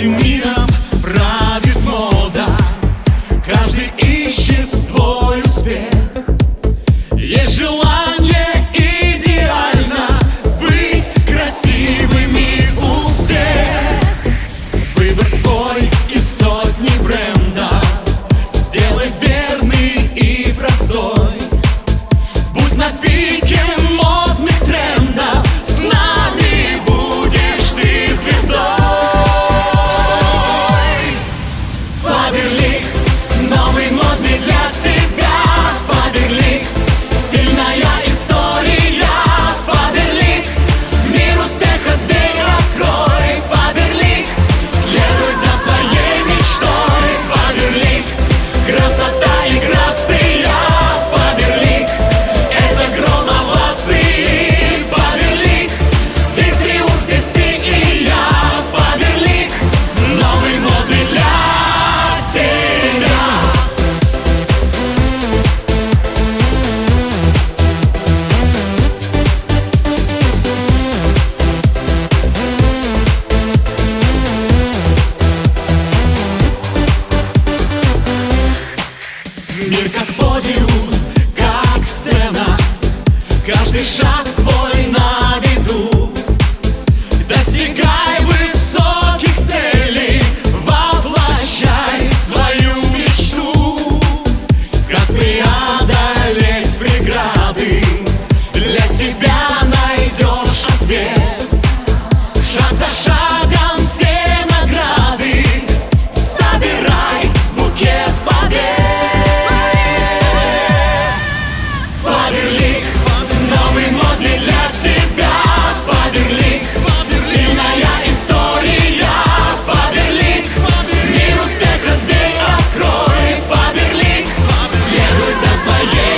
Этим миром правит мода, каждый ищет свой успех. Есть желание идеально быть красивыми у всех. Выбор свой из сотни брендов, сделай верный и простой. Будь на пике модных трендов, с нами будешь ты звездой. Фаберлик, новый модный для тебя. Фаберлик, стильная история. Фаберлик, в мир успеха дверь открой. Фаберлик, следуй за своей мечтой. Фаберлик, красота и грация. Фаберлик, это гром оваций. Фаберлик, здесь триумф, здесь ты и я. Фаберлик, новый модный для тебя. Мир как подиум, как сцена, каждый шаг твой на виду. Достигай высоких целей, воплощай свою мечту. Как преодолеть преграды, для себя найдешь ответ. Шаг за шагом все награды, собирай букет побед. Фаберлик, новый модный для тебя. Фаберлик, стильная история. Фаберлик, мир успеха дверь открой. Фаберлик, следуй за своей